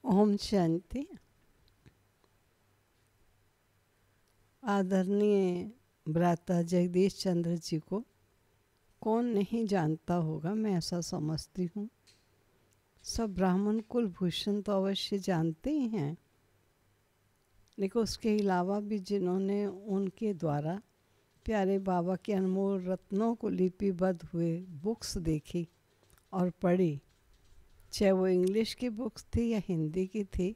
ओम शांति। आदरणीय भ्राता जगदीश चंद्र जी को कौन नहीं जानता होगा, मैं ऐसा समझती हूँ। सब ब्राह्मण कुलभूषण तो अवश्य जानते ही हैं, लेकिन उसके अलावा भी जिन्होंने उनके द्वारा प्यारे बाबा के अनमोल रत्नों को लिपिबद्ध हुए बुक्स देखी और पढ़ी, चाहे वो इंग्लिश की बुक्स थी या हिंदी की थी,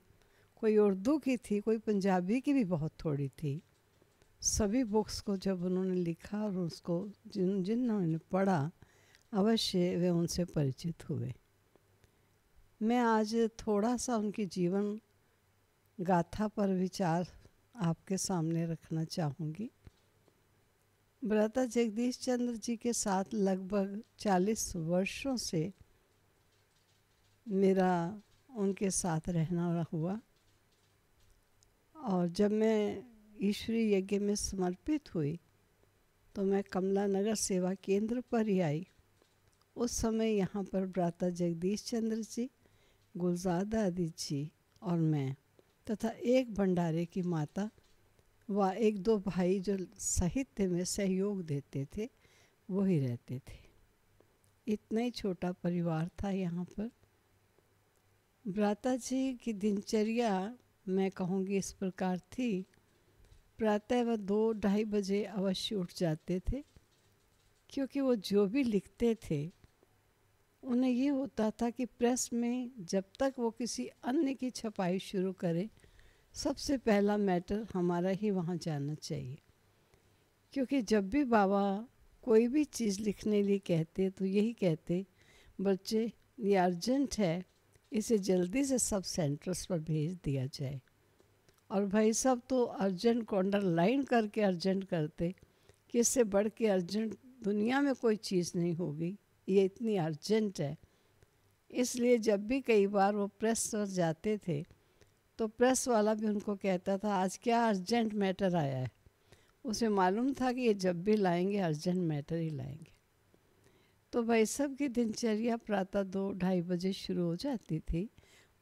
कोई उर्दू की थी, कोई पंजाबी की भी बहुत थोड़ी थी। सभी बुक्स को जब उन्होंने लिखा और उसको जिन्होंने पढ़ा, अवश्य वे उनसे परिचित हुए। मैं आज थोड़ा सा उनकी जीवन गाथा पर विचार आपके सामने रखना चाहूँगी। भ्राता जगदीश चंद्र जी के साथ लगभग 40 वर्षों से मेरा उनके साथ रहना हुआ, और जब मैं ईश्वरीय यज्ञ में समर्पित हुई तो मैं कमला नगर सेवा केंद्र पर ही आई। उस समय यहाँ पर भ्राता जगदीश चंद्र जी, गुलजादा आदि जी और मैं तथा एक भंडारे की माता व एक दो भाई जो साहित्य में सहयोग देते थे, वही रहते थे। इतना ही छोटा परिवार था यहाँ पर। भ्राता जी की दिनचर्या मैं कहूँगी इस प्रकार थी। प्रातः वह 2-2:30 बजे अवश्य उठ जाते थे, क्योंकि वो जो भी लिखते थे उन्हें ये होता था कि प्रेस में जब तक वो किसी अन्य की छपाई शुरू करे, सबसे पहला मैटर हमारा ही वहाँ जाना चाहिए। क्योंकि जब भी बाबा कोई भी चीज़ लिखने लिए कहते तो यही कहते, बच्चे ये अर्जेंट है, इसे जल्दी से सब सेंटर्स पर भेज दिया जाए। और भाई सब तो अर्जेंट को अंडरलाइन करके अर्जेंट करते कि इससे बढ़ के अर्जेंट दुनिया में कोई चीज़ नहीं होगी, ये इतनी अर्जेंट है। इसलिए जब भी कई बार वो प्रेस पर जाते थे तो प्रेस वाला भी उनको कहता था आज क्या अर्जेंट मैटर आया है। उसे मालूम था कि ये जब भी लाएंगे अर्जेंट मैटर ही लाएंगे। तो भाई सब की दिनचर्या प्रातः 2-2:30 बजे शुरू हो जाती थी।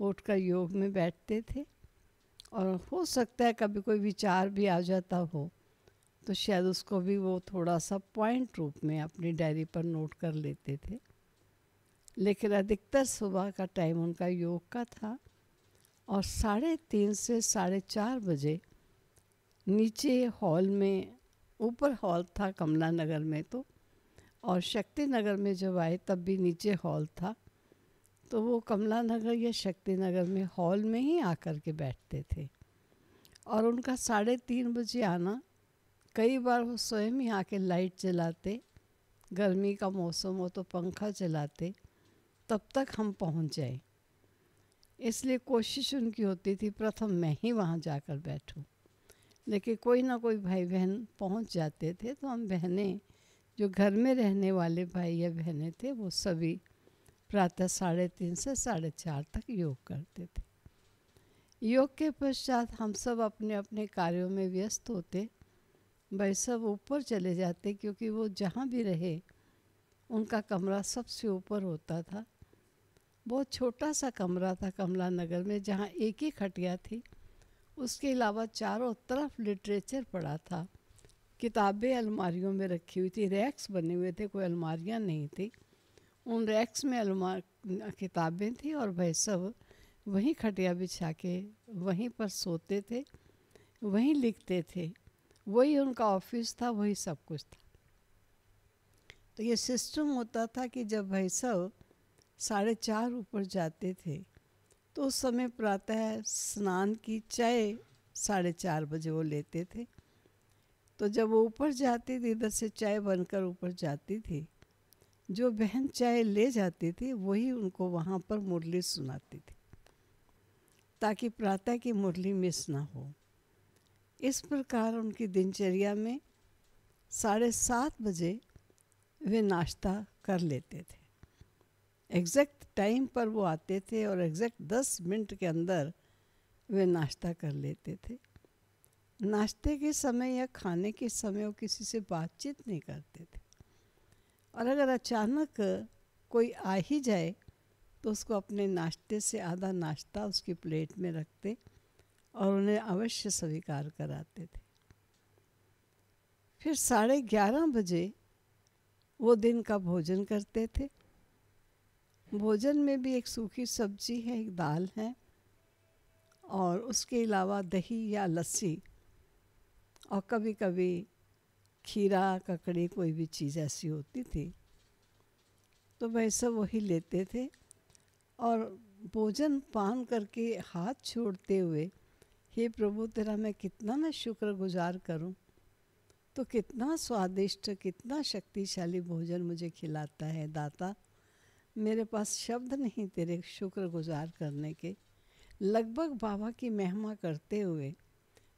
वो उठकर योग में बैठते थे, और हो सकता है कभी कोई विचार भी आ जाता हो तो शायद उसको भी वो थोड़ा सा पॉइंट रूप में अपनी डायरी पर नोट कर लेते थे। लेकिन अधिकतर सुबह का टाइम उनका योग का था, और 3:30 से 4:30 बजे नीचे हॉल में, ऊपर हॉल था कमला नगर में तो, और शक्ति नगर में जब आए तब भी नीचे हॉल था, तो वो कमला नगर या शक्ति नगर में हॉल में ही आकर के बैठते थे। और उनका 3:30 बजे आना, कई बार वो स्वयं ही आके लाइट जलाते, गर्मी का मौसम हो तो पंखा चलाते, तब तक हम पहुंच जाए। इसलिए कोशिश उनकी होती थी प्रथम मैं ही वहाँ जाकर बैठूं। लेकिन कोई ना कोई भाई बहन पहुँच जाते थे, तो हम बहनें जो घर में रहने वाले भाई या बहनें थे, वो सभी प्रातः 3:30 से 4:30 तक योग करते थे। योग के पश्चात हम सब अपने अपने कार्यों में व्यस्त होते। भाई सब ऊपर चले जाते, क्योंकि वो जहाँ भी रहे उनका कमरा सबसे ऊपर होता था। बहुत छोटा सा कमरा था कमला नगर में, जहाँ एक ही खटिया थी। उसके अलावा चारों तरफ लिटरेचर पड़ा था, किताबें अलमारियों में रखी हुई थी, रैक्स बने हुए थे, कोई अलमारियाँ नहीं थी। उन रैक्स में किताबें थी, और भाई सब वहीं खटिया बिछा के वहीं पर सोते थे, वहीं लिखते थे। वही उनका ऑफिस था, वही सब कुछ था। तो ये सिस्टम होता था कि जब भाई सब 4:30 ऊपर जाते थे तो उस समय प्रातः स्नान की चाय 4:30 बजे वो लेते थे। तो जब वो ऊपर जाती थी, इधर से चाय बनकर ऊपर जाती थी, जो बहन चाय ले जाती थी वही उनको वहाँ पर मुरली सुनाती थी, ताकि प्रातः की मुरली मिस ना हो। इस प्रकार उनकी दिनचर्या में 7:30 बजे वे नाश्ता कर लेते थे। एग्जैक्ट टाइम पर वो आते थे, और एग्जैक्ट 10 मिनट के अंदर वे नाश्ता कर लेते थे। नाश्ते के समय या खाने के समय वो किसी से बातचीत नहीं करते थे। और अगर अचानक कोई आ ही जाए तो उसको अपने नाश्ते से आधा नाश्ता उसकी प्लेट में रखते और उन्हें अवश्य स्वीकार कराते थे। फिर 11:30 बजे वो दिन का भोजन करते थे। भोजन में भी एक सूखी सब्जी है, एक दाल है और उसके अलावा दही या लस्सी और कभी कभी खीरा, ककड़ी, कोई भी चीज़ ऐसी होती थी तो वह सब वही लेते थे। और भोजन पान करके हाथ छोड़ते हुए, हे प्रभु तेरा मैं कितना न शुक्रगुजार करूं, तो कितना स्वादिष्ट, कितना शक्तिशाली भोजन मुझे खिलाता है दाता। मेरे पास शब्द नहीं तेरे शुक्रगुजार करने के। लगभग बाबा की महिमा करते हुए,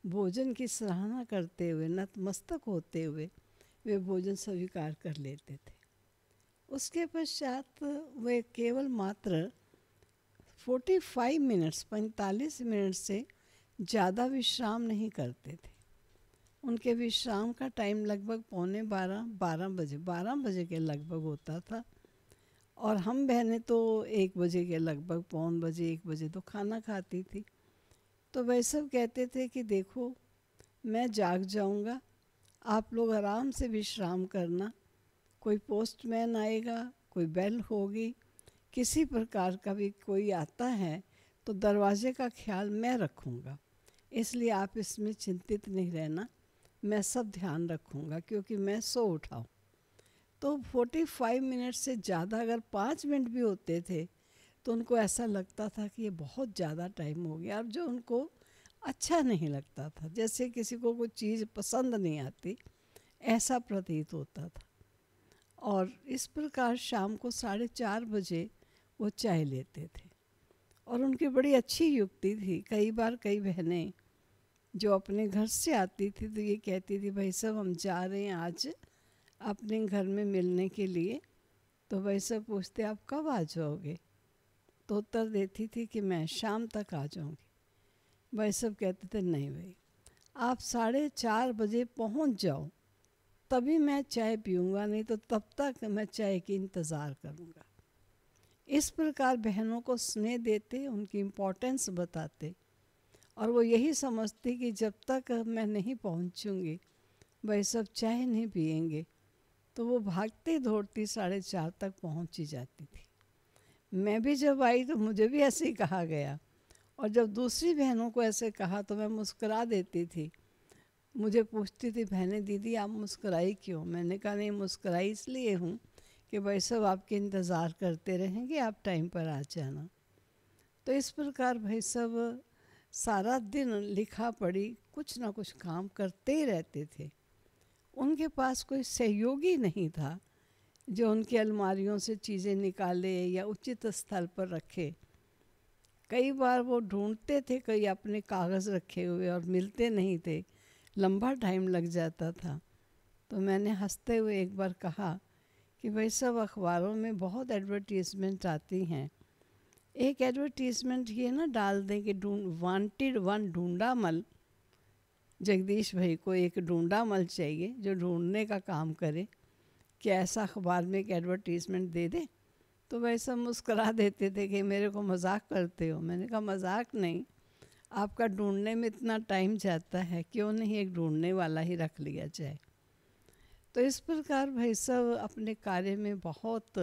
भोजन की सराहना करते हुए, नतमस्तक होते हुए वे भोजन स्वीकार कर लेते थे। उसके पश्चात वे केवल मात्र 45 मिनट से ज़्यादा विश्राम नहीं करते थे। उनके विश्राम का टाइम लगभग 12 बजे के लगभग होता था और हम बहनें तो 1 बजे के लगभग, 1 बजे तो खाना खाती थी। तो वह सब कहते थे कि देखो मैं जाग जाऊंगा, आप लोग आराम से विश्राम करना, कोई पोस्टमैन आएगा, कोई बेल होगी, किसी प्रकार का भी कोई आता है तो दरवाजे का ख्याल मैं रखूँगा, इसलिए आप इसमें चिंतित नहीं रहना, मैं सब ध्यान रखूँगा क्योंकि मैं सो उठाऊँ। तो 45 मिनट से ज़्यादा अगर 5 मिनट भी होते थे तो उनको ऐसा लगता था कि ये बहुत ज़्यादा टाइम हो गया, और जो उनको अच्छा नहीं लगता था, जैसे किसी को कोई चीज़ पसंद नहीं आती, ऐसा प्रतीत होता था। और इस प्रकार शाम को 4:30 बजे वो चाय लेते थे और उनकी बड़ी अच्छी युक्ति थी। कई बार कई बहनें जो अपने घर से आती थी तो ये कहती थी भाई साहब हम जा रहे हैं आज अपने घर में मिलने के लिए, तो भाई साहब पूछते आप कब आ जाओगे, तो उत्तर देती थी कि मैं शाम तक आ जाऊंगी। भाई साहब कहते थे नहीं भाई आप 4:30 बजे पहुंच जाओ तभी मैं चाय पीऊँगा, नहीं तो तब तक मैं चाय की इंतज़ार करूँगा। इस प्रकार बहनों को स्नेह देते, उनकी इम्पोर्टेंस बताते, और वो यही समझती कि जब तक मैं नहीं पहुँचूँगी वह सब चाय नहीं पिएंगे, तो वो भागती दौड़ती 4:30 तक पहुँच ही जाती थी। मैं भी जब आई तो मुझे भी ऐसे ही कहा गया, और जब दूसरी बहनों को ऐसे कहा तो मैं मुस्कुरा देती थी। मुझे पूछती थी बहनें दीदी आप मुस्कुराई क्यों, मैंने कहा नहीं मुस्कुराई इसलिए हूँ कि भाई सब आपके इंतज़ार करते रहेंगे, आप टाइम पर आ जाना। तो इस प्रकार भाई सब सारा दिन लिखा पढ़ी कुछ ना कुछ काम करते ही रहते थे। उनके पास कोई सहयोगी नहीं था जो उनकी अलमारियों से चीज़ें निकाले या उचित स्थल पर रखे। कई बार वो ढूंढते थे कहीं अपने कागज़ रखे हुए और मिलते नहीं थे, लंबा टाइम लग जाता था। तो मैंने हंसते हुए एक बार कहा कि भाई सब अखबारों में बहुत एडवर्टीज़मेंट आती हैं, एक एडवर्टीज़मेंट ये ना डाल दें कि वांटेड वन ढूंढामल, जगदीश भाई को एक ढूंढामल चाहिए जो ढूंढने का काम करे, कि ऐसा अखबार में एक एडवर्टीज़मेंट दे दें। तो वह सब मुस्करा देते थे कि मेरे को मजाक करते हो। मैंने कहा मजाक नहीं, आपका ढूंढने में इतना टाइम जाता है, क्यों नहीं एक ढूंढने वाला ही रख लिया जाए। तो इस प्रकार भाई सब अपने कार्य में बहुत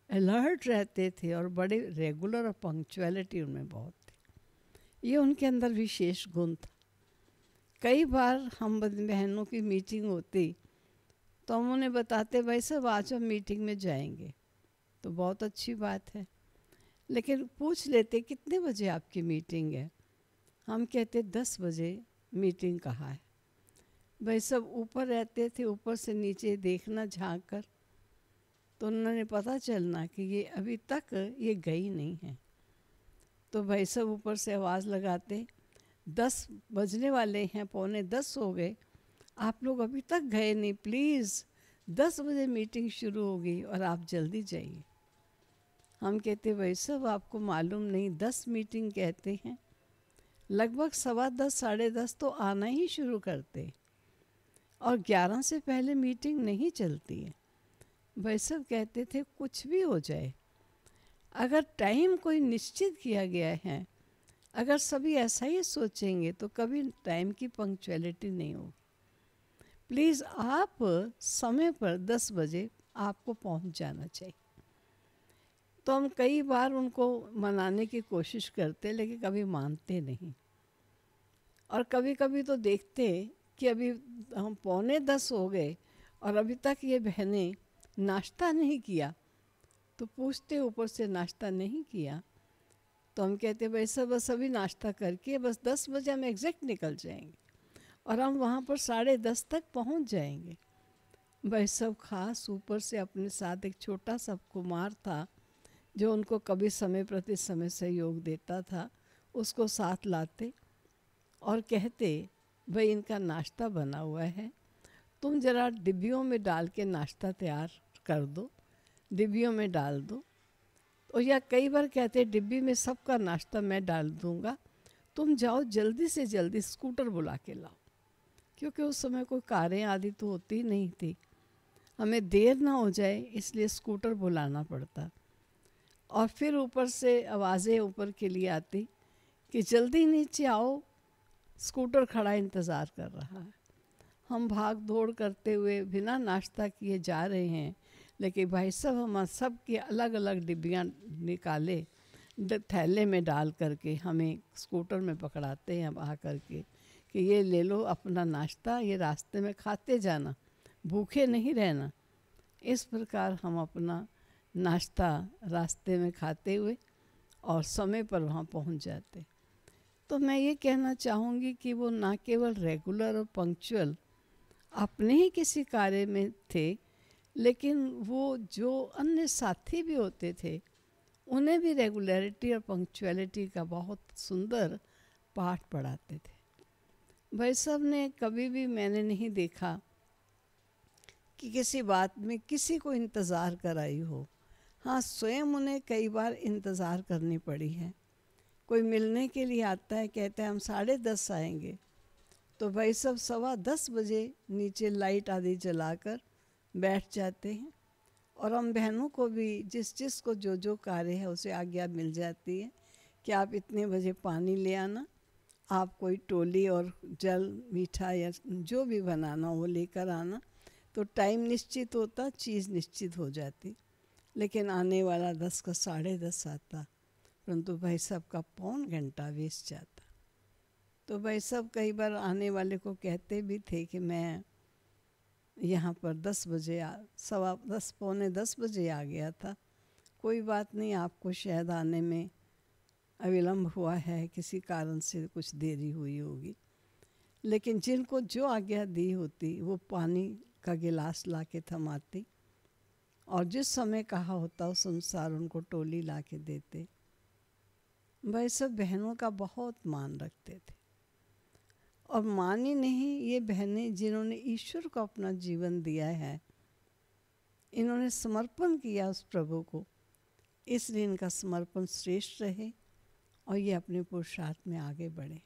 अलर्ट रहते थे और बड़े रेगुलर और पंक्चुअलिटी उनमें बहुत थी। ये उनके अंदर विशेष गुण था। कई बार हम बहनों की मीटिंग होती तो हम उन्हें बताते भाई सब आज हम मीटिंग में जाएंगे, तो बहुत अच्छी बात है, लेकिन पूछ लेते कितने बजे आपकी मीटिंग है। हम कहते 10 बजे मीटिंग कहाँ है। भाई सब ऊपर रहते थे, ऊपर से नीचे देखना झांक कर, तो उन्होंने पता चलना कि ये अभी तक ये गई नहीं है। तो भाई सब ऊपर से आवाज़ लगाते 10 बजने वाले हैं, 9:45 हो गए, आप लोग अभी तक गए नहीं, प्लीज़ 10 बजे मीटिंग शुरू होगी और आप जल्दी जाइए। हम कहते भाई सब आपको मालूम नहीं 10 मीटिंग कहते हैं, लगभग 10:15 10:30 तो आना ही शुरू करते, और 11 से पहले मीटिंग नहीं चलती है। भाई सब कहते थे कुछ भी हो जाए, अगर टाइम कोई निश्चित किया गया है, अगर सभी ऐसा ही सोचेंगे तो कभी टाइम की पंक्चुअलिटी नहीं होगी। प्लीज़ आप समय पर 10 बजे आपको पहुंच जाना चाहिए। तो हम कई बार उनको मनाने की कोशिश करते, लेकिन कभी मानते नहीं। और कभी कभी तो देखते कि अभी हम 9:45 हो गए और अभी तक ये बहनें नाश्ता नहीं किया। तो पूछते ऊपर से नाश्ता नहीं किया, तो हम कहते भाई सब बस अभी नाश्ता करके बस 10 बजे हम एग्जैक्ट निकल जाएंगे और हम वहाँ पर 10:30 तक पहुँच जाएंगे। भाई सब खास ऊपर से अपने साथ एक छोटा सा कुमार था जो उनको कभी समय प्रति समय सहयोग देता था, उसको साथ लाते और कहते भाई इनका नाश्ता बना हुआ है, तुम ज़रा डिब्बियों में डाल के नाश्ता तैयार कर दो, डिब्बियों में डाल दो। और या कई बार कहते डिब्बी में सबका नाश्ता मैं डाल दूंगा, तुम जाओ जल्दी से जल्दी स्कूटर बुला के लाओ, क्योंकि उस समय कोई कारें आदि तो होती नहीं थी, हमें देर ना हो जाए इसलिए स्कूटर बुलाना पड़ता। और फिर ऊपर से आवाज़ें ऊपर के लिए आती कि जल्दी नीचे आओ, स्कूटर खड़ा इंतज़ार कर रहा है। हम भाग दौड़ करते हुए बिना नाश्ता किए जा रहे हैं, लेकिन भाई साहब हम सब की अलग अलग डिब्बियाँ निकाले, थैले में डाल करके हमें स्कूटर में पकड़ाते हैं आ करके कि ये ले लो अपना नाश्ता, ये रास्ते में खाते जाना, भूखे नहीं रहना। इस प्रकार हम अपना नाश्ता रास्ते में खाते हुए और समय पर वहाँ पहुँच जाते। तो मैं ये कहना चाहूँगी कि वो ना केवल रेगुलर और पंक्चुअल अपने ही किसी कार्य में थे, लेकिन वो जो अन्य साथी भी होते थे उन्हें भी रेगुलरिटी और पंक्चुअलिटी का बहुत सुंदर पाठ पढ़ाते थे। भाई साहब ने कभी भी मैंने नहीं देखा कि किसी बात में किसी को इंतज़ार कराई हो। हाँ, स्वयं उन्हें कई बार इंतज़ार करनी पड़ी है। कोई मिलने के लिए आता है, कहते हैं हम 10:30 आएंगे, तो भाई सब 10:15 बजे नीचे लाइट आदि जलाकर बैठ जाते हैं। और हम बहनों को भी जिस को जो कार्य है उसे आज्ञा मिल जाती है कि आप इतने बजे पानी ले आना, आप कोई टोली और जल मीठा या जो भी बनाना वो लेकर आना। तो टाइम निश्चित होता, चीज़ निश्चित हो जाती। लेकिन आने वाला 10 का 10:30 आता, परंतु भाई साहब का पौन घंटा वेस्ट जाता। तो भाई साहब कई बार आने वाले को कहते भी थे कि मैं यहाँ पर 10 बजे 10:15 पौने 10 बजे आ गया था, कोई बात नहीं, आपको शायद आने में अविलंब हुआ है, किसी कारण से कुछ देरी हुई होगी। लेकिन जिनको जो आज्ञा दी होती वो पानी का गिलास ला के थमाती और जिस समय कहा होता उस अनुसार उनको टोली ला के देते। भाई सब बहनों का बहुत मान रखते थे। और मान ही नहीं, ये बहनें जिन्होंने ईश्वर को अपना जीवन दिया है, इन्होंने समर्पण किया उस प्रभु को, इसलिए इनका समर्पण श्रेष्ठ रहे और ये अपने पुरुषार्थ में आगे बढ़े।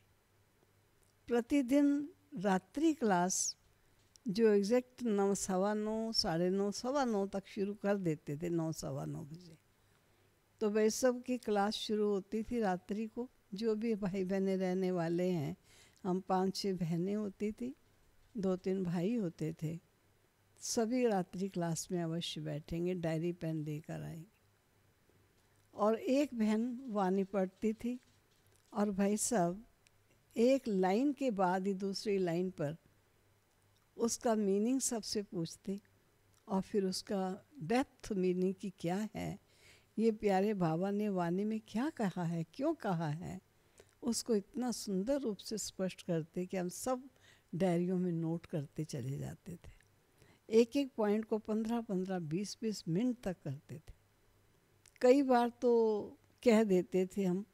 प्रतिदिन रात्रि क्लास जो एग्जैक्ट 9, 9:15, 9:30, 9:15 तक शुरू कर देते थे, 9, 9:15 बजे, तो वह सब की क्लास शुरू होती थी रात्रि को। जो भी भाई बहनें रहने वाले हैं, हम 5-6 बहनें होती थी, 2-3 भाई होते थे, सभी रात्रि क्लास में अवश्य बैठेंगे, डायरी पेन लेकर आएंगे। और एक बहन वाणी पढ़ती थी और भाई साहब एक लाइन के बाद ही दूसरी लाइन पर उसका मीनिंग सबसे पूछते और फिर उसका डेप्थ मीनिंग की क्या है, ये प्यारे बाबा ने वाणी में क्या कहा है, क्यों कहा है, उसको इतना सुंदर रूप से स्पष्ट करते कि हम सब डायरियों में नोट करते चले जाते थे। एक एक पॉइंट को 15-15, 20-20 मिनट तक करते थे। कई बार तो कह देते थे हम,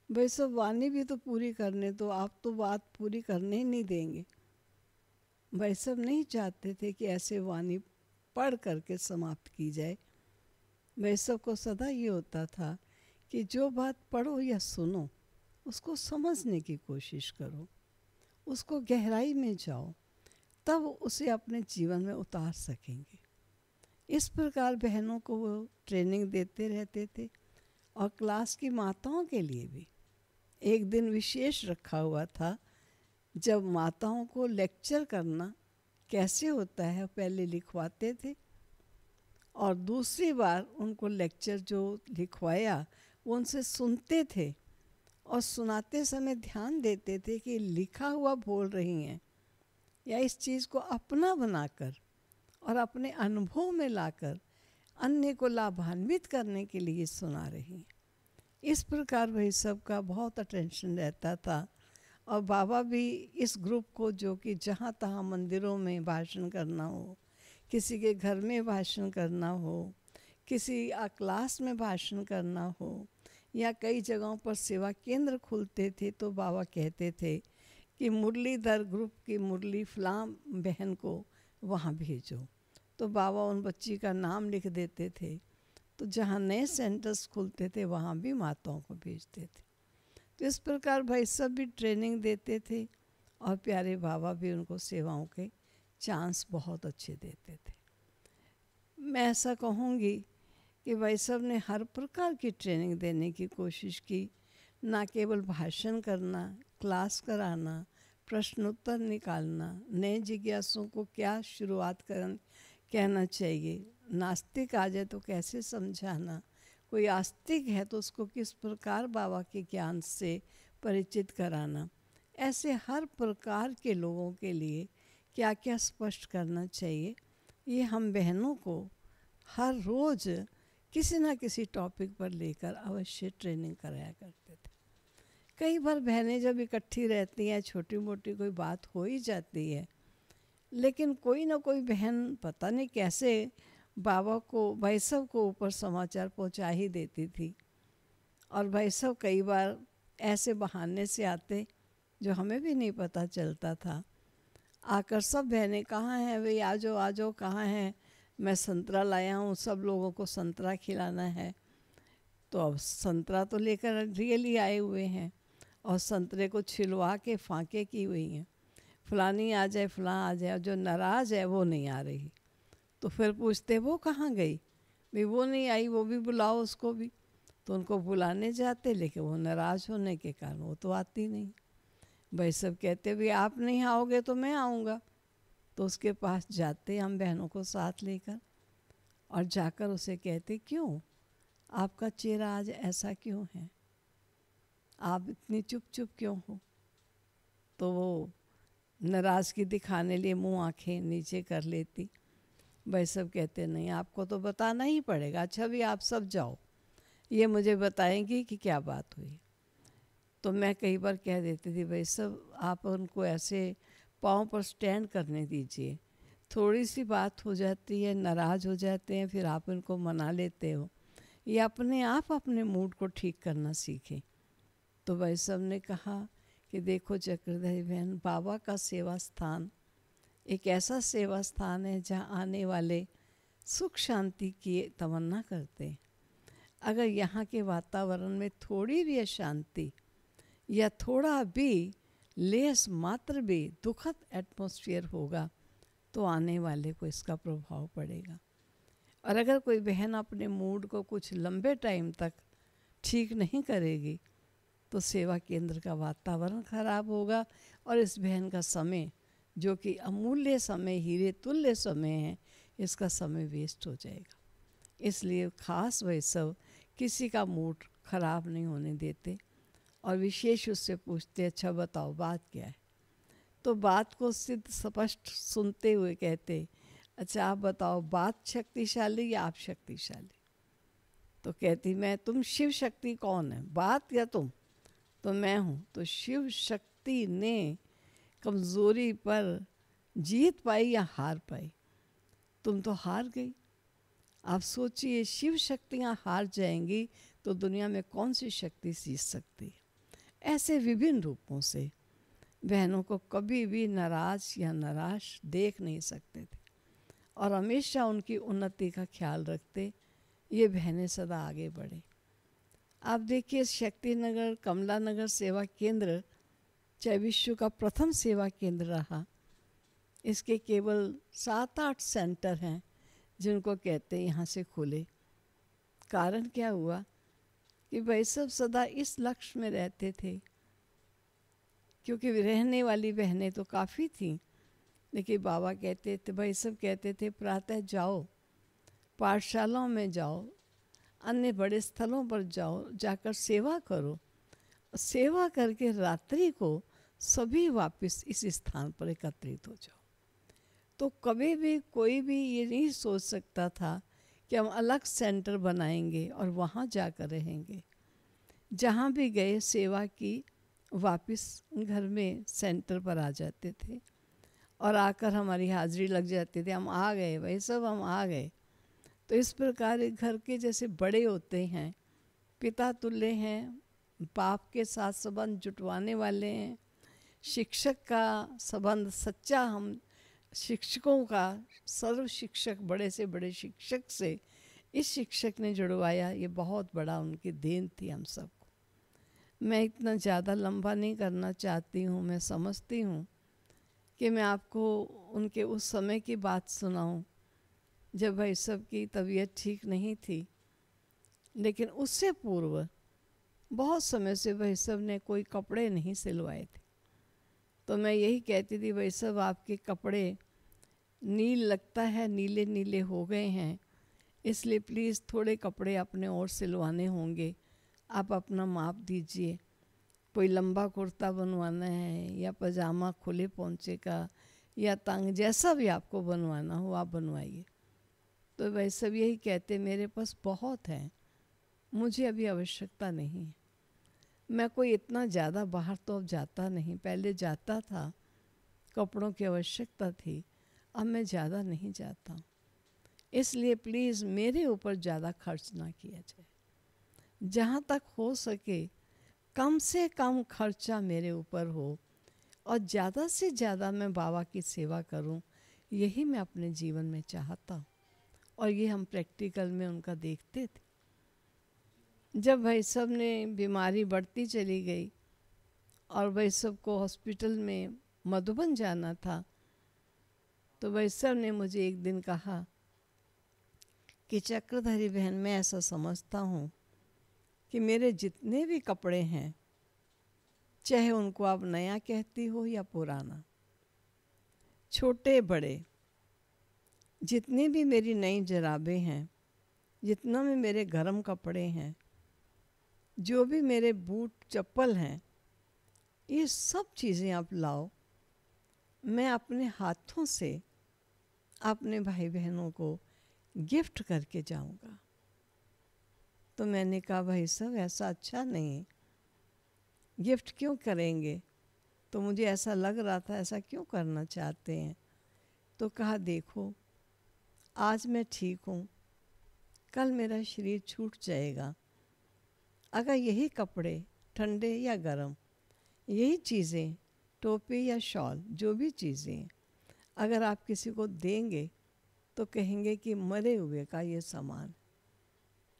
भाई सब वाणी भी तो पूरी करने, तो आप तो बात पूरी करने ही नहीं देंगे। भाई सब नहीं चाहते थे कि ऐसे वाणी पढ़ करके समाप्त की जाए। भाई सब को सदा ये होता था कि जो बात पढ़ो या सुनो उसको समझने की कोशिश करो, उसको गहराई में जाओ, तब उसे अपने जीवन में उतार सकेंगे। इस प्रकार बहनों को वो ट्रेनिंग देते रहते थे। और क्लास की माताओं के लिए भी एक दिन विशेष रखा हुआ था, जब माताओं को लेक्चर करना कैसे होता है पहले लिखवाते थे, और दूसरी बार उनको लेक्चर जो लिखवाया वो उनसे सुनते थे और सुनाते समय ध्यान देते थे कि लिखा हुआ बोल रही हैं या इस चीज़ को अपना बनाकर और अपने अनुभव में लाकर अन्य को लाभान्वित करने के लिए सुना रही हैं। इस प्रकार भाई सबका बहुत अटेंशन रहता था। और बाबा भी इस ग्रुप को, जो कि जहाँ तहाँ मंदिरों में भाषण करना हो, किसी के घर में भाषण करना हो, किसी क्लास में भाषण करना हो, या कई जगहों पर सेवा केंद्र खुलते थे तो बाबा कहते थे कि मुरलीधर ग्रुप की मुरली फलां बहन को वहाँ भेजो। तो बाबा उन बच्ची का नाम लिख देते थे। तो जहाँ नए सेंटर्स खुलते थे वहाँ भी माताओं को भेजते थे। तो इस प्रकार भाई सब भी ट्रेनिंग देते थे और प्यारे बाबा भी उनको सेवाओं के चांस बहुत अच्छे देते थे। मैं ऐसा कहूँगी कि भाई सब ने हर प्रकार की ट्रेनिंग देने की कोशिश की, ना केवल भाषण करना, क्लास कराना, प्रश्नोत्तर निकालना, नए जिज्ञासुओं को क्या शुरुआत कहना चाहिए, नास्तिक आ जाए तो कैसे समझाना, कोई आस्तिक है तो उसको किस प्रकार बाबा के ज्ञान से परिचित कराना, ऐसे हर प्रकार के लोगों के लिए क्या क्या स्पष्ट करना चाहिए, ये हम बहनों को हर रोज़ किसी ना किसी टॉपिक पर लेकर अवश्य ट्रेनिंग कराया करते थे। कई बार बहनें जब इकट्ठी रहती हैं, छोटी मोटी कोई बात हो ही जाती है, लेकिन कोई ना कोई बहन पता नहीं कैसे बाबा को, भाई साहब को ऊपर समाचार पहुंचा ही देती थी। और भाई साहब कई बार ऐसे बहाने से आते जो हमें भी नहीं पता चलता था। आकर सब बहनें कहाँ हैं भाई, आ जाओ आ जाओ, कहाँ हैं, मैं संतरा लाया हूँ, सब लोगों को संतरा खिलाना है। तो अब संतरा तो लेकर रियली आए हुए हैं और संतरे को छिलवा के फांके की हुई हैं, फलानी आ जाए फलां आ जाए, जो नाराज़ है वो नहीं आ रही। तो फिर पूछते वो कहाँ गई, भाई वो नहीं आई, वो भी बुलाओ उसको भी। तो उनको बुलाने जाते, लेकिन वो नाराज़ होने के कारण वो तो आती नहीं। भाई सब कहते भी आप नहीं आओगे तो मैं आऊँगा। तो उसके पास जाते हम बहनों को साथ लेकर और जाकर उसे कहते, क्यों आपका चेहरा आज ऐसा क्यों है, आप इतनी चुप चुप क्यों हो। तो वो नाराज़गी दिखाने लिए मुंह आंखें नीचे कर लेती। भाई सब कहते नहीं आपको तो बताना ही पड़ेगा, अच्छा भी आप सब जाओ, ये मुझे बताएंगी कि क्या बात हुई। तो मैं कई बार कह देती थी भाई सब आप उनको ऐसे पाँव पर स्टैंड करने दीजिए, थोड़ी सी बात हो जाती है नाराज़ हो जाते हैं, फिर आप इनको मना लेते हो, ये अपने आप अपने मूड को ठीक करना सीखें। तो भाई सब ने कहा कि देखो चक्रधारी बहन, बाबा का सेवा स्थान एक ऐसा सेवा स्थान है जहाँ आने वाले सुख शांति की तमन्ना करते हैं। अगर यहाँ के वातावरण में थोड़ी भी अशांति या थोड़ा भी लेस मात्र भी दुखद एटमॉस्फेयर होगा तो आने वाले को इसका प्रभाव पड़ेगा। और अगर कोई बहन अपने मूड को कुछ लंबे टाइम तक ठीक नहीं करेगी तो सेवा केंद्र का वातावरण खराब होगा और इस बहन का समय, जो कि अमूल्य समय, हीरे तुल्य समय है, इसका समय वेस्ट हो जाएगा। इसलिए खास वह सब किसी का मूड खराब नहीं होने देते और विशेष उससे पूछते, अच्छा बताओ बात क्या है। तो बात को सिद्ध स्पष्ट सुनते हुए कहते, अच्छा आप बताओ बात शक्तिशाली या आप शक्तिशाली। तो कहती मैं, तुम शिव शक्ति कौन है, बात या तुम। तो मैं हूँ। तो शिव शक्ति ने कमज़ोरी पर जीत पाई या हार पाई, तुम तो हार गई। आप सोचिए शिव शक्तियाँ हार जाएंगी तो दुनिया में कौन सी शक्ति जीत सकती है। ऐसे विभिन्न रूपों से बहनों को कभी भी नाराज या निराश देख नहीं सकते थे और हमेशा उनकी उन्नति का ख्याल रखते, ये बहनें सदा आगे बढ़े। आप देखिए शक्तिनगर कमला नगर सेवा केंद्र चाहे विश्व का प्रथम सेवा केंद्र रहा, इसके केवल 7-8 सेंटर हैं जिनको कहते हैं यहाँ से खुले। कारण क्या हुआ कि भाई सब सदा इस लक्ष्य में रहते थे, क्योंकि रहने वाली बहनें तो काफ़ी थीं, लेकिन बाबा कहते थे, भाई सब कहते थे प्रातः जाओ, पाठशालाओं में जाओ, अन्य बड़े स्थलों पर जाओ, जाकर सेवा करो, सेवा करके रात्रि को सभी वापस इस स्थान पर एकत्रित हो जाओ। तो कभी भी कोई भी ये नहीं सोच सकता था कि हम अलग सेंटर बनाएंगे और वहाँ जाकर रहेंगे। जहाँ भी गए सेवा की, वापस घर में सेंटर पर आ जाते थे और आकर हमारी हाजिरी लग जाती थी, हम आ गए भाई सब, हम आ गए। तो इस प्रकार घर के जैसे बड़े होते हैं, पिता तुल्य हैं, बाप के साथ संबंध जुटवाने वाले हैं, शिक्षक का संबंध सच्चा, हम शिक्षकों का, सर्व शिक्षक बड़े से बड़े शिक्षक से इस शिक्षक ने जुड़वाया, ये बहुत बड़ा उनकी देन थी हम सबको। मैं इतना ज़्यादा लंबा नहीं करना चाहती हूँ, मैं समझती हूँ कि मैं आपको उनके उस समय की बात सुनाऊँ जब भाई सब की तबीयत ठीक नहीं थी, लेकिन उससे पूर्व बहुत समय से भाई सब ने कोई कपड़े नहीं सिलवाए थे। तो मैं यही कहती थी, भाई सब आपके कपड़े नील लगता है, नीले नीले हो गए हैं, इसलिए प्लीज़ थोड़े कपड़े अपने और सिलवाने होंगे, आप अपना माप दीजिए। कोई लंबा कुर्ता बनवाना है या पजामा खुले पोंचे का या तंग, जैसा भी आपको बनवाना हो आप बनवाइए। तो भाई सब यही कहते, मेरे पास बहुत है, मुझे अभी आवश्यकता नहीं है। मैं कोई इतना ज़्यादा बाहर तो अब जाता नहीं, पहले जाता था, कपड़ों की आवश्यकता थी, अब मैं ज़्यादा नहीं जाता हूँ, इसलिए प्लीज़ मेरे ऊपर ज़्यादा खर्च ना किया जाए। जहाँ तक हो सके कम से कम खर्चा मेरे ऊपर हो और ज़्यादा से ज़्यादा मैं बाबा की सेवा करूं, यही मैं अपने जीवन में चाहता हूँ। और ये हम प्रैक्टिकल में उनका देखते थे। जब भाई साहब ने बीमारी बढ़ती चली गई और भाई साहब को हॉस्पिटल में मधुबन जाना था, तो भाई साहब ने मुझे एक दिन कहा कि चक्रधारी बहन, मैं ऐसा समझता हूँ कि मेरे जितने भी कपड़े हैं, चाहे उनको आप नया कहती हो या पुराना, छोटे बड़े, जितनी भी मेरी नई जराबें हैं, जितना भी मेरे गर्म कपड़े हैं, जो भी मेरे बूट चप्पल हैं, ये सब चीज़ें आप लाओ, मैं अपने हाथों से अपने भाई बहनों को गिफ्ट करके जाऊंगा। तो मैंने कहा, भाई साहब ऐसा अच्छा नहीं, गिफ्ट क्यों करेंगे? तो मुझे ऐसा लग रहा था, ऐसा क्यों करना चाहते हैं? तो कहा, देखो आज मैं ठीक हूँ, कल मेरा शरीर छूट जाएगा। अगर यही कपड़े ठंडे या गर्म, यही चीज़ें, टोपी या शॉल, जो भी चीज़ें अगर आप किसी को देंगे तो कहेंगे कि मरे हुए का ये सामान,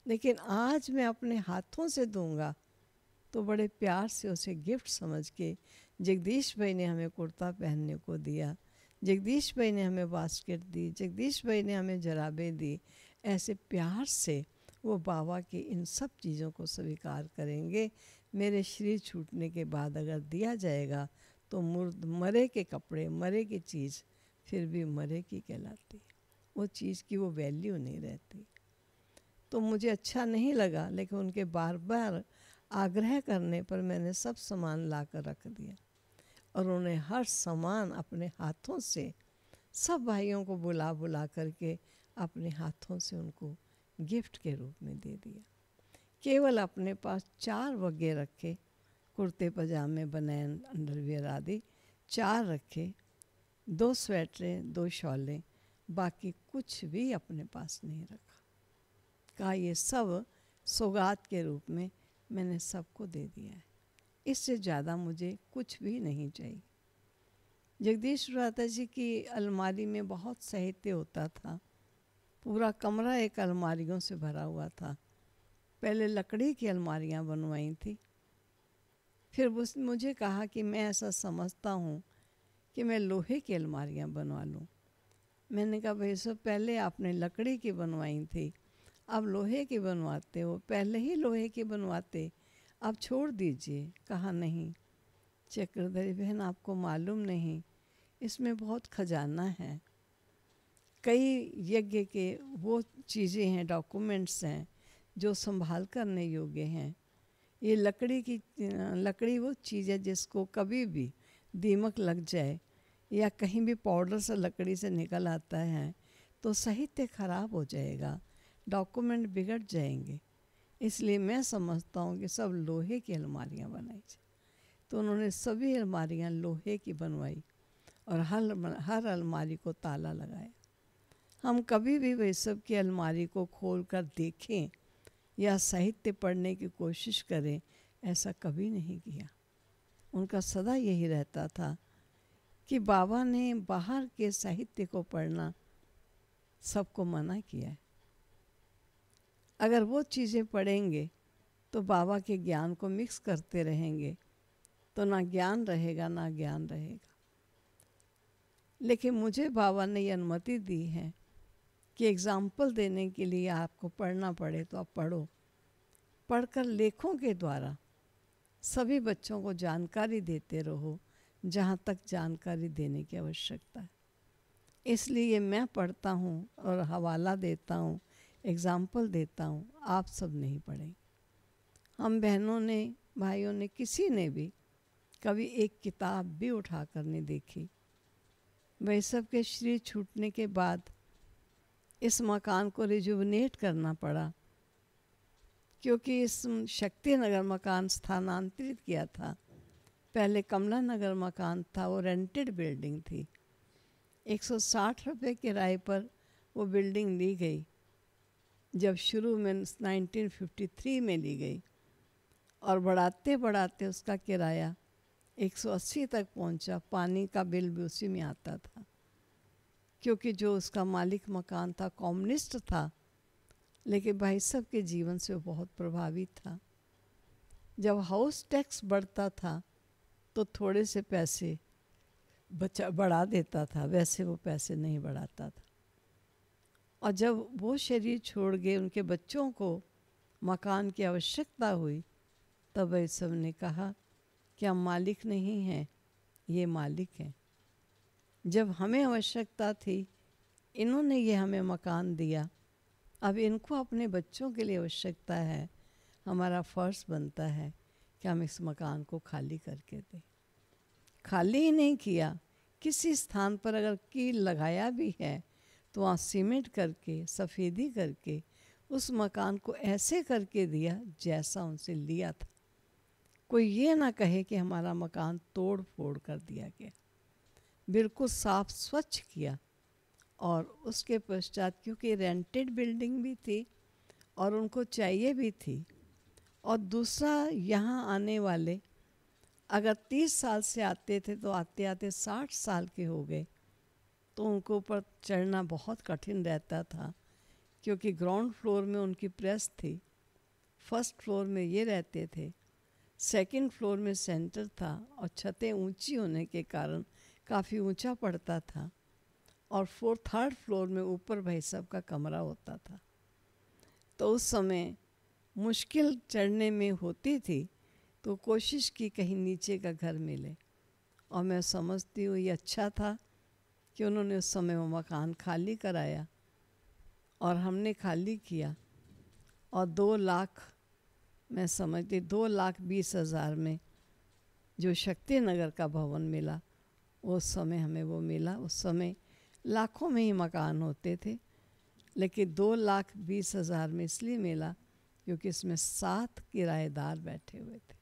लेकिन आज मैं अपने हाथों से दूंगा तो बड़े प्यार से उसे गिफ्ट समझ के, जगदीश भाई ने हमें कुर्ता पहनने को दिया, जगदीश भाई ने हमें बास्केट दी, जगदीश भाई ने हमें जराबें दी, ऐसे प्यार से वो बाबा की इन सब चीज़ों को स्वीकार करेंगे। मेरे शरीर छूटने के बाद अगर दिया जाएगा तो मरे के कपड़े, मरे की चीज़ फिर भी मरे की कहलाती, वो चीज़ की वो वैल्यू नहीं रहती। तो मुझे अच्छा नहीं लगा, लेकिन उनके बार बार आग्रह करने पर मैंने सब सामान ला कर रख दिया और उन्हें हर सामान अपने हाथों से, सब भाइयों को बुला बुला करके अपने हाथों से उनको गिफ्ट के रूप में दे दिया। केवल अपने पास 4 वगे रखे, कुर्ते पजामे, बनैन, अंडरवियर आदि 4 रखे, 2 स्वेटरें, 2 शॉलें, बाकी कुछ भी अपने पास नहीं रखा। कहा ये सब सौगात के रूप में मैंने सबको दे दिया है, इससे ज़्यादा मुझे कुछ भी नहीं चाहिए। जगदीश भ्राता जी की अलमारी में बहुत साहित्य होता था, पूरा कमरा एक अलमारियों से भरा हुआ था। पहले लकड़ी की अलमारियां बनवाई थी, फिर मुझे कहा कि मैं ऐसा समझता हूँ कि मैं लोहे की अलमारियां बनवा लूँ। मैंने कहा, भाई सब पहले आपने लकड़ी की बनवाई थी, अब लोहे की बनवाते हो, पहले ही लोहे की बनवाते, अब छोड़ दीजिए। कहा नहीं चक्रधरी बहन, आपको मालूम नहीं, इसमें बहुत खजाना है। कई यज्ञ के वो चीज़ें हैं, डॉक्यूमेंट्स हैं जो संभाल करने योग्य हैं। ये लकड़ी वो चीज़ है जिसको कभी भी दीमक लग जाए या कहीं भी पाउडर से लकड़ी से निकल आता है तो साहित्य खराब हो जाएगा, डॉक्यूमेंट बिगड़ जाएंगे। इसलिए मैं समझता हूँ कि सब लोहे की अलमारियाँ बनाई जाए। तो उन्होंने सभी अलमारियाँ लोहे की बनवाई और हर अलमारी को ताला लगाया। हम कभी भी वे सब की अलमारी को खोल कर देखें या साहित्य पढ़ने की कोशिश करें, ऐसा कभी नहीं किया। उनका सदा यही रहता था कि बाबा ने बाहर के साहित्य को पढ़ना सबको मना किया है। अगर वो चीज़ें पढ़ेंगे तो बाबा के ज्ञान को मिक्स करते रहेंगे तो ना ज्ञान रहेगा ना ज्ञान रहेगा। लेकिन मुझे बाबा ने ये अनुमति दी है कि एग्ज़ाम्पल देने के लिए आपको पढ़ना पड़े तो आप पढ़ो, पढ़कर लेखों के द्वारा सभी बच्चों को जानकारी देते रहो जहाँ तक जानकारी देने की आवश्यकता है। इसलिए मैं पढ़ता हूँ और हवाला देता हूँ, एग्ज़ाम्पल देता हूँ, आप सब नहीं पढ़ेंगे। हम बहनों ने, भाइयों ने, किसी ने भी कभी एक किताब भी उठा कर नहीं देखी। वह सब के शरीर छूटने के बाद इस मकान को रिजुवनेट करना पड़ा, क्योंकि इस शक्ति नगर मकान स्थानांतरित किया था। पहले कमला नगर मकान था, वो रेंटेड बिल्डिंग थी। 160 रुपये किराए पर वो बिल्डिंग ली गई जब शुरू में 1953 में ली गई, और बढ़ाते बढ़ाते उसका किराया 180 तक पहुंचा। पानी का बिल भी उसी में आता था, क्योंकि जो उसका मालिक मकान था कम्युनिस्ट था, लेकिन भाई साहब के जीवन से वो बहुत प्रभावित था। जब हाउस टैक्स बढ़ता था तो थोड़े से पैसे बढ़ा देता था, वैसे वो पैसे नहीं बढ़ाता था। और जब वो शरीर छोड़ गए, उनके बच्चों को मकान की आवश्यकता हुई, तब भाई साहब ने कहा कि हम मालिक नहीं हैं, ये मालिक हैं। जब हमें आवश्यकता थी, इन्होंने ये हमें मकान दिया, अब इनको अपने बच्चों के लिए आवश्यकता है, हमारा फ़र्ज़ बनता है कि हम इस मकान को खाली करके दें। खाली ही नहीं किया, किसी स्थान पर अगर कील लगाया भी है तो वहाँ सीमेंट करके, सफ़ेदी करके उस मकान को ऐसे करके दिया जैसा उनसे लिया था। कोई ये ना कहे कि हमारा मकान तोड़ फोड़ कर दिया गया। बिल्कुल साफ स्वच्छ किया। और उसके पश्चात, क्योंकि रेंटेड बिल्डिंग भी थी और उनको चाहिए भी थी, और दूसरा यहाँ आने वाले अगर 30 साल से आते थे तो आते आते 60 साल के हो गए, तो उनको ऊपर चढ़ना बहुत कठिन रहता था, क्योंकि ग्राउंड फ्लोर में उनकी प्रेस थी, फर्स्ट फ्लोर में ये रहते थे, सेकंड फ्लोर में सेंटर था, और छतें ऊंची होने के कारण काफ़ी ऊंचा पड़ता था, और थर्ड फ्लोर में ऊपर भाई साहब का कमरा होता था। तो उस समय मुश्किल चढ़ने में होती थी, तो कोशिश की कहीं नीचे का घर मिले। और मैं समझती हूँ ये अच्छा था कि उन्होंने उस समय वो मकान खाली कराया, और हमने खाली किया, और 2 लाख, मैं समझती 2,20,000 में जो शक्ति नगर का भवन मिला, उस समय हमें वो मिला। उस समय लाखों में ही मकान होते थे, लेकिन 2,20,000 में इसलिए मिला क्योंकि इसमें 7 किराएदार बैठे हुए थे,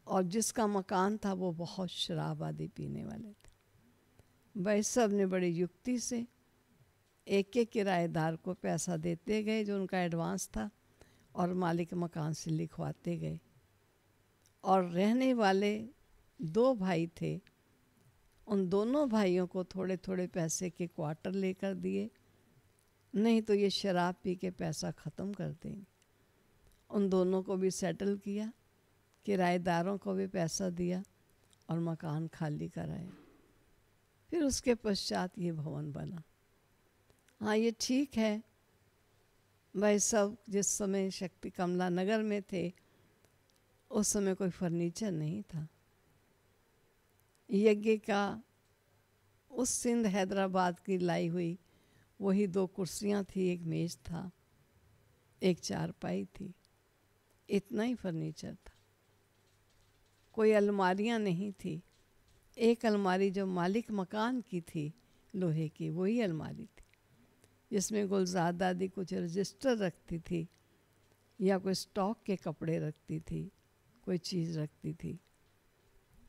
और जिसका मकान था वो बहुत शराब आदि पीने वाले थे। भाई साहब ने बड़ी युक्ति से एक एक किराएदार को पैसा देते गए जो उनका एडवांस था, और मालिक मकान से लिखवाते गए। और रहने वाले 2 भाई थे, उन दोनों भाइयों को थोड़े थोड़े पैसे के क्वार्टर लेकर दिए, नहीं तो ये शराब पी के पैसा ख़त्म कर देंगे। उन दोनों को भी सेटल किया, किराएदारों को भी पैसा दिया, और मकान खाली कराया। फिर उसके पश्चात ये भवन बना। हाँ, ये ठीक है भाई सब जिस समय शक्ति कमला नगर में थे उस समय कोई फर्नीचर नहीं था। यज्ञ का उस सिंध हैदराबाद की लाई हुई वही 2 कुर्सियां थी, एक मेज था, एक चारपाई थी, इतना ही फर्नीचर था। कोई अलमारियां नहीं थी। एक अलमारी जो मालिक मकान की थी लोहे की, वही अलमारी थी जिसमें गुलजार दादी कुछ रजिस्टर रखती थी या कोई स्टॉक के कपड़े रखती थी, कोई चीज़ रखती थी।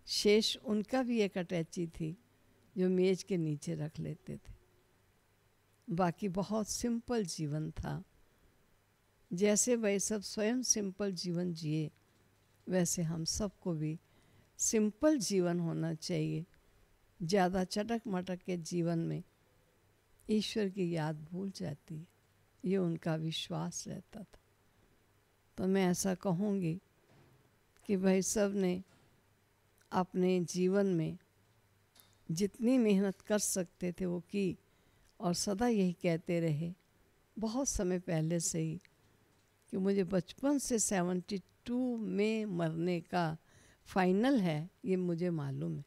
शेष उनका भी एक अटैची थी जो मेज के नीचे रख लेते थे। बाकी बहुत सिंपल जीवन था। जैसे वह सब स्वयं सिंपल जीवन जिए वैसे हम सबको भी सिंपल जीवन होना चाहिए। ज़्यादा चटक मटक के जीवन में ईश्वर की याद भूल जाती है, ये उनका विश्वास रहता था। तो मैं ऐसा कहूँगी कि भाई सब ने अपने जीवन में जितनी मेहनत कर सकते थे वो की और सदा यही कहते रहे बहुत समय पहले से ही कि मुझे बचपन से 72 में मरने का फाइनल है, ये मुझे मालूम है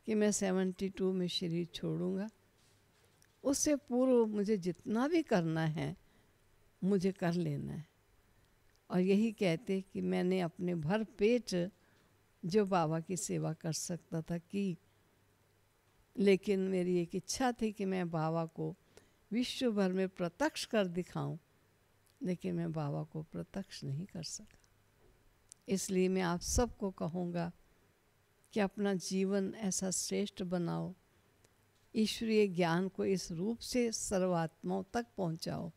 कि मैं 72 में शरीर छोड़ूंगा। उससे पूर्व मुझे जितना भी करना है मुझे कर लेना है। और यही कहते कि मैंने अपने भर पेट जो बाबा की सेवा कर सकता था की, लेकिन मेरी एक इच्छा थी कि मैं बाबा को विश्व भर में प्रत्यक्ष कर दिखाऊं, लेकिन मैं बाबा को प्रत्यक्ष नहीं कर सका। इसलिए मैं आप सबको कहूँगा कि अपना जीवन ऐसा श्रेष्ठ बनाओ, ईश्वरीय ज्ञान को इस रूप से सर्वात्माओं तक पहुँचाओ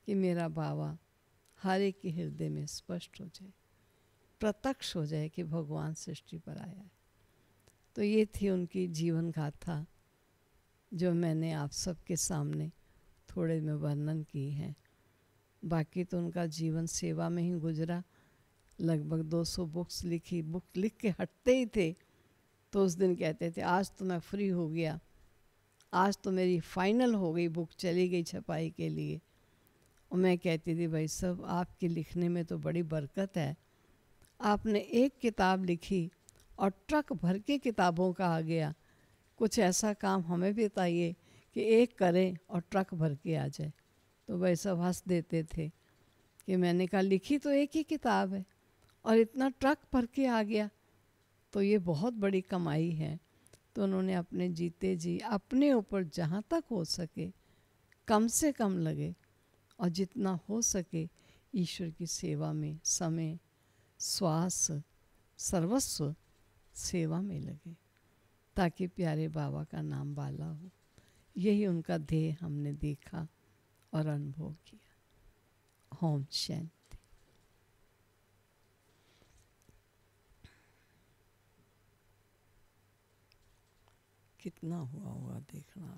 कि मेरा बाबा हर एक के हृदय में स्पष्ट हो जाए, प्रत्यक्ष हो जाए कि भगवान सृष्टि पर आया है। तो ये थी उनकी जीवन गाथा जो मैंने आप सबके सामने थोड़े में वर्णन की है। बाकी तो उनका जीवन सेवा में ही गुजरा। लगभग 200 बुक्स लिखी। बुक लिख के हटते ही थे तो उस दिन कहते थे आज तो मैं फ्री हो गया, आज तो मेरी फाइनल हो गई, बुक चली गई छपाई के लिए। और मैं कहती थी भाई साहब आपके लिखने में तो बड़ी बरकत है, आपने एक किताब लिखी और ट्रक भर के किताबों का आ गया। कुछ ऐसा काम हमें भी बताइए कि एक करें और ट्रक भर के आ जाए। तो भाई सब हंस देते थे कि मैंने कहा लिखी तो एक ही किताब है और इतना ट्रक भर के आ गया, तो ये बहुत बड़ी कमाई है। तो उन्होंने अपने जीते जी अपने ऊपर जहाँ तक हो सके कम से कम लगे और जितना हो सके ईश्वर की सेवा में समय श्वास सर्वस्व सेवा में लगे ताकि प्यारे बाबा का नाम वाला हो। यही उनका ध्येय हमने देखा और अनुभव किया। ओम शांति। कितना हुआ होगा देखना।